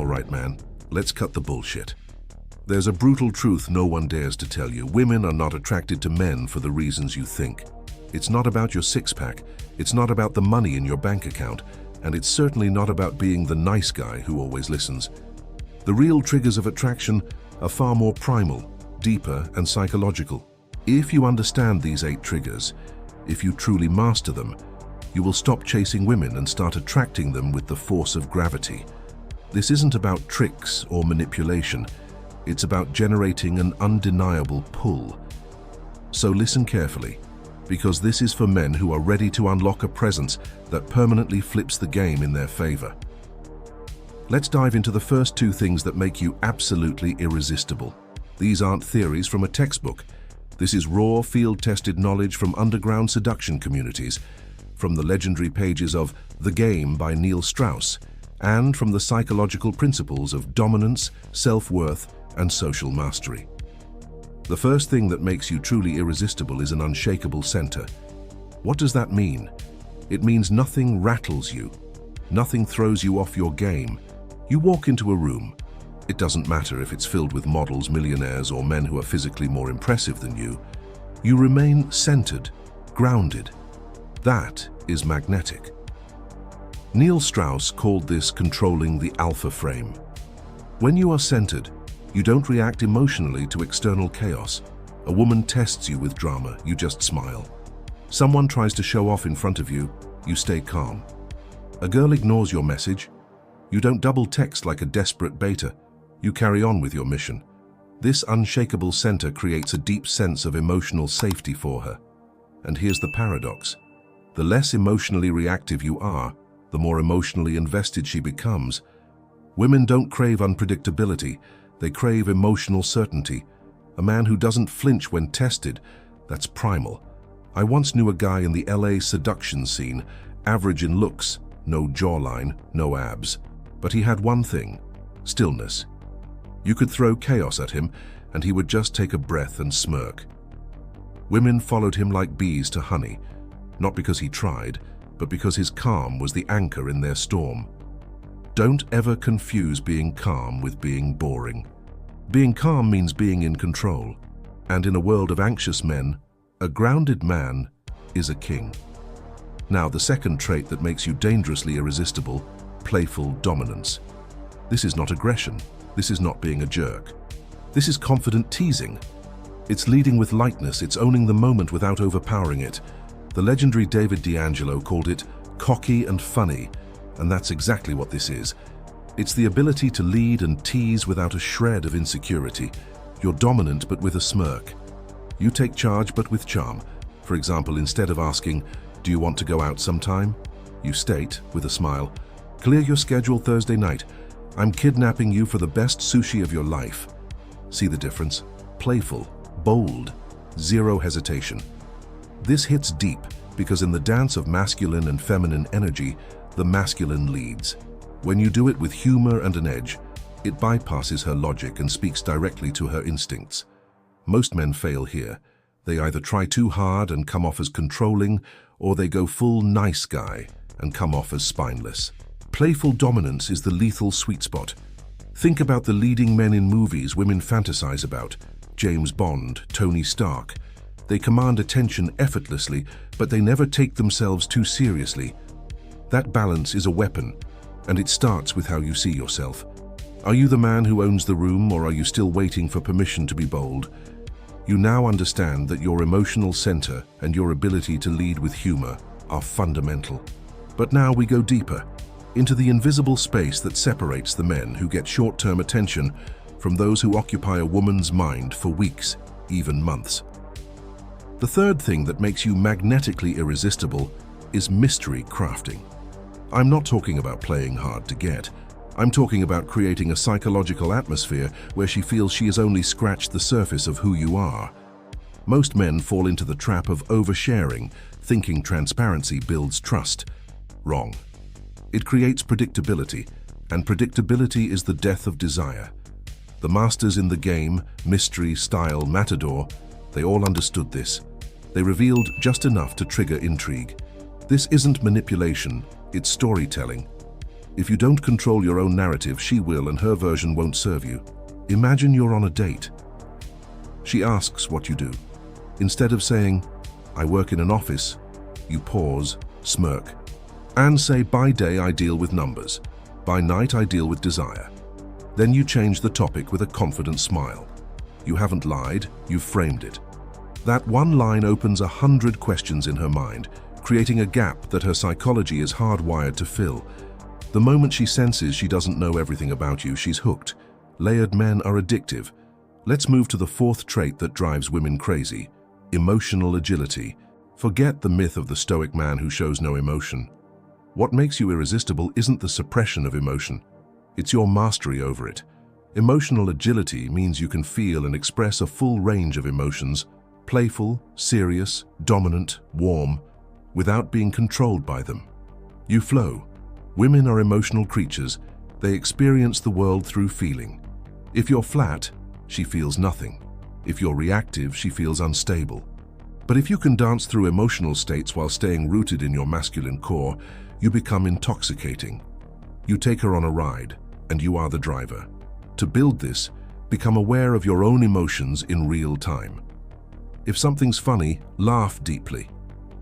All right, man, let's cut the bullshit. There's a brutal truth no one dares to tell you. Women are not attracted to men for the reasons you think. It's not about your six-pack, it's not about the money in your bank account, and it's certainly not about being the nice guy who always listens. The real triggers of attraction are far more primal, deeper, and psychological. If you understand these 8 triggers, if you truly master them, you will stop chasing women and start attracting them with the force of gravity. This isn't about tricks or manipulation. It's about generating an undeniable pull. So listen carefully, because this is for men who are ready to unlock a presence that permanently flips the game in their favor. Let's dive into the first 2 things that make you absolutely irresistible. These aren't theories from a textbook. This is raw, field-tested knowledge from underground seduction communities, from the legendary pages of The Game by Strauss, and from the psychological principles of dominance, self-worth, and social mastery. The first thing that makes you truly irresistible is an unshakable center. What does that mean? It means nothing rattles you. Nothing throws you off your game. You walk into a room. It doesn't matter if it's filled with models, millionaires, or men who are physically more impressive than you. You remain centered, grounded. That is magnetic. Strauss called this controlling the alpha frame. When you are centered, you don't react emotionally to external chaos. A woman tests you with drama, you just smile. Someone tries to show off in front of you, you stay calm. A girl ignores your message. You don't double text like a desperate beta. You carry on with your mission. This unshakable center creates a deep sense of emotional safety for her. And here's the paradox. The less emotionally reactive you are, the more emotionally invested she becomes. Women don't crave unpredictability. They crave emotional certainty. A man who doesn't flinch when tested, that's primal. I once knew a guy in the LA seduction scene, average in looks, no jawline, no abs. But he had one thing, stillness. You could throw chaos at him, and he would just take a breath and smirk. Women followed him like bees to honey, not because he tried, but because his calm was the anchor in their storm. Don't ever confuse being calm with being boring. Being calm means being in control, and in a world of anxious men, a grounded man is a king. Now, the second trait that makes you dangerously irresistible, playful dominance. This is not aggression. This is not being a jerk. This is confident teasing. It's leading with lightness. It's owning the moment without overpowering it. The legendary David D'Angelo called it cocky and funny, and that's exactly what this is. It's the ability to lead and tease without a shred of insecurity. You're dominant but with a smirk. You take charge but with charm. For example, instead of asking, "Do you want to go out sometime?" you state, with a smile, "Clear your schedule Thursday night. I'm kidnapping you for the best sushi of your life." See the difference? Playful, bold, zero hesitation. This hits deep because in the dance of masculine and feminine energy, the masculine leads. When you do it with humor and an edge, it bypasses her logic and speaks directly to her instincts. Most men fail here. They either try too hard and come off as controlling, or they go full nice guy and come off as spineless. Playful dominance is the lethal sweet spot. Think about the leading men in movies women fantasize about. James Bond, Tony Stark. They command attention effortlessly, but they never take themselves too seriously. That balance is a weapon, and it starts with how you see yourself. Are you the man who owns the room, or are you still waiting for permission to be bold? You now understand that your emotional center and your ability to lead with humor are fundamental. But now we go deeper, into the invisible space that separates the men who get short-term attention from those who occupy a woman's mind for weeks, even months. The third thing that makes you magnetically irresistible is mystery crafting. I'm not talking about playing hard to get. I'm talking about creating a psychological atmosphere where she feels she has only scratched the surface of who you are. Most men fall into the trap of oversharing, thinking transparency builds trust. Wrong. It creates predictability, and predictability is the death of desire. The masters in the game, mystery, style, matador, they all understood this. They revealed just enough to trigger intrigue. This isn't manipulation, it's storytelling. If you don't control your own narrative, she will, and her version won't serve you. Imagine you're on a date. She asks what you do. Instead of saying, "I work in an office," you pause, smirk, and say, "By day I deal with numbers. By night I deal with desire." Then you change the topic with a confident smile. You haven't lied, you've framed it. That one line opens 100 questions in her mind, creating a gap that her psychology is hardwired to fill. The moment she senses she doesn't know everything about you, she's hooked. Layered men are addictive. Let's move to the fourth trait that drives women crazy: emotional agility. Forget the myth of the stoic man who shows no emotion. What makes you irresistible isn't the suppression of emotion. It's your mastery over it. Emotional agility means you can feel and express a full range of emotions, playful, serious, dominant, warm, without being controlled by them. You flow. Women are emotional creatures. They experience the world through feeling. If you're flat, she feels nothing. If you're reactive, she feels unstable. But if you can dance through emotional states while staying rooted in your masculine core, you become intoxicating. You take her on a ride, and you are the driver. To build this, become aware of your own emotions in real time. If something's funny, laugh deeply.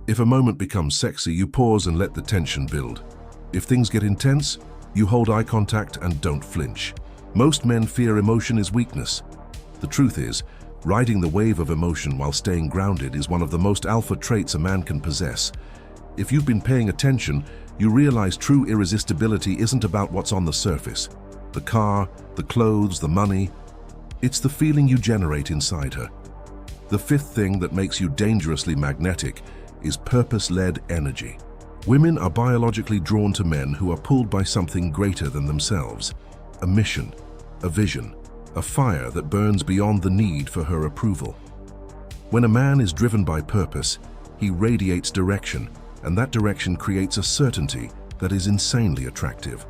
If a moment becomes sexy, you pause and let the tension build. If things get intense, you hold eye contact and don't flinch. Most men fear emotion is weakness. The truth is, riding the wave of emotion while staying grounded is one of the most alpha traits a man can possess. If you've been paying attention, you realize true irresistibility isn't about what's on the surface. The car, the clothes, the money. It's the feeling you generate inside her. The fifth thing that makes you dangerously magnetic is purpose-led energy. Women are biologically drawn to men who are pulled by something greater than themselves. A mission, a vision, a fire that burns beyond the need for her approval. When a man is driven by purpose, he radiates direction, and that direction creates a certainty that is insanely attractive.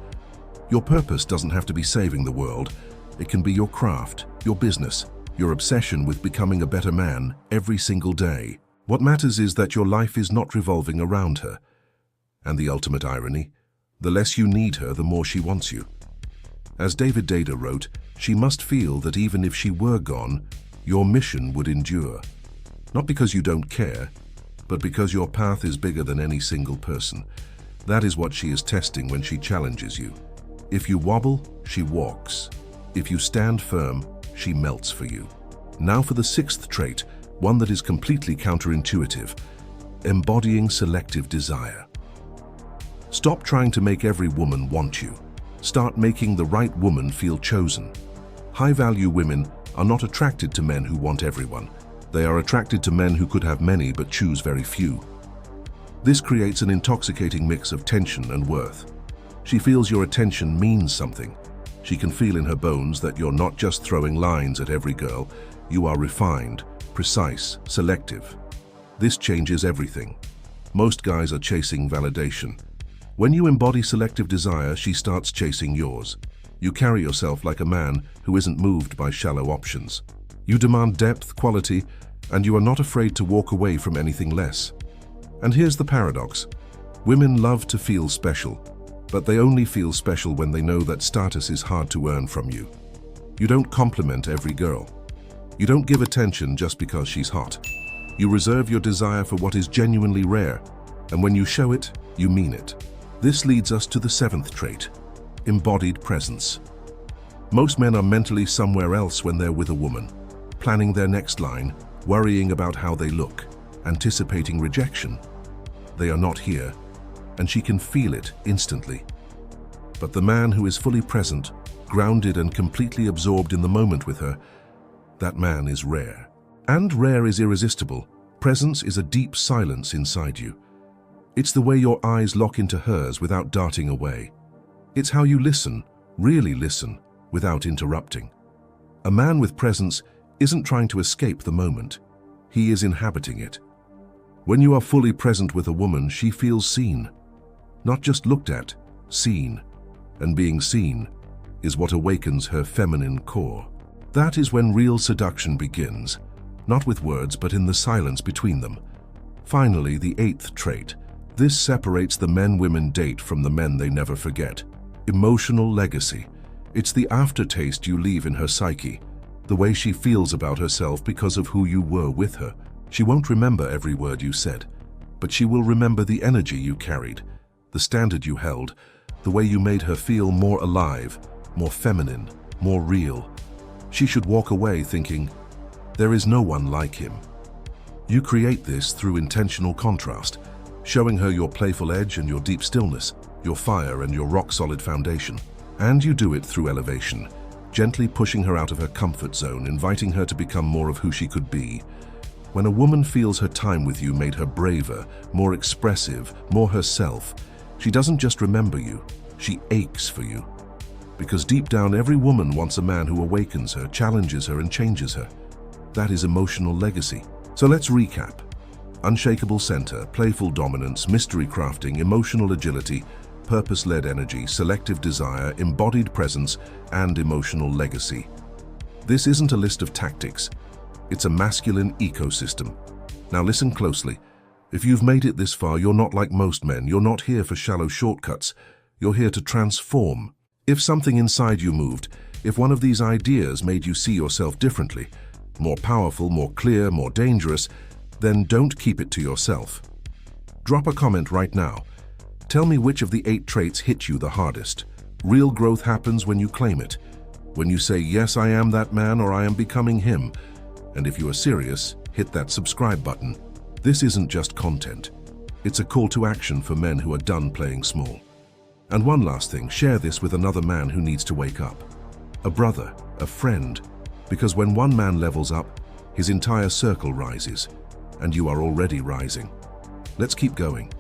Your purpose doesn't have to be saving the world. It can be your craft, your business, your obsession with becoming a better man every single day. What matters is that your life is not revolving around her. And the ultimate irony, the less you need her, the more she wants you. As David Dada wrote, she must feel that even if she were gone, your mission would endure. Not because you don't care, but because your path is bigger than any single person. That is what she is testing when she challenges you. If you wobble, she walks. If you stand firm, she melts for you. Now for the sixth trait, one that is completely counterintuitive: embodying selective desire. Stop trying to make every woman want you. Start making the right woman feel chosen. High-value women are not attracted to men who want everyone. They are attracted to men who could have many but choose very few. This creates an intoxicating mix of tension and worth. She feels your attention means something. She can feel in her bones that you're not just throwing lines at every girl. You are refined, precise, selective. This changes everything. Most guys are chasing validation. When you embody selective desire, she starts chasing yours. You carry yourself like a man who isn't moved by shallow options. You demand depth, quality, and you are not afraid to walk away from anything less. And here's the paradox. Women love to feel special, but they only feel special when they know that status is hard to earn from you. You don't compliment every girl. You don't give attention just because she's hot. You reserve your desire for what is genuinely rare, and when you show it, you mean it. This leads us to the seventh trait: embodied presence. Most men are mentally somewhere else when they're with a woman, planning their next line, worrying about how they look, anticipating rejection. They are not here, and she can feel it instantly. But the man who is fully present, grounded and completely absorbed in the moment with her, that man is rare. And rare is irresistible. Presence is a deep silence inside you. It's the way your eyes lock into hers without darting away. It's how you listen, really listen, without interrupting. A man with presence isn't trying to escape the moment. He is inhabiting it. When you are fully present with a woman, she feels seen. Not just looked at, seen. And being seen is what awakens her feminine core. That is when real seduction begins, not with words but in the silence between them. Finally, the eighth trait. This separates the men women date from the men they never forget: Emotional legacy. It's the aftertaste you leave in her psyche, the way she feels about herself because of who you were with her. She won't remember every word you said, but she will remember the energy you carried, the standard you held, the way you made her feel more alive, more feminine, more real. She should walk away thinking, there is no one like him. You create this through intentional contrast, showing her your playful edge and your deep stillness, your fire and your rock-solid foundation. And you do it through elevation, gently pushing her out of her comfort zone, inviting her to become more of who she could be. When a woman feels her time with you made her braver, more expressive, more herself, she doesn't just remember you, she aches for you. Because deep down, every woman wants a man who awakens her, challenges her, and changes her. That is emotional legacy. So let's recap. Unshakable center, playful dominance, mystery crafting, emotional agility, purpose-led energy, selective desire, embodied presence, and emotional legacy. This isn't a list of tactics. It's a masculine ecosystem. Now listen closely. If you've made it this far, you're not like most men. You're not here for shallow shortcuts. You're here to transform. If something inside you moved, if one of these ideas made you see yourself differently, more powerful, more clear, more dangerous, then don't keep it to yourself. Drop a comment right now. Tell me which of the 8 traits hit you the hardest. Real growth happens when you claim it. When you say, yes, I am that man, or I am becoming him. And if you are serious, hit that subscribe button. This isn't just content. It's a call to action for men who are done playing small. And one last thing, share this with another man who needs to wake up. A brother, a friend. Because when one man levels up, his entire circle rises. And you are already rising. Let's keep going.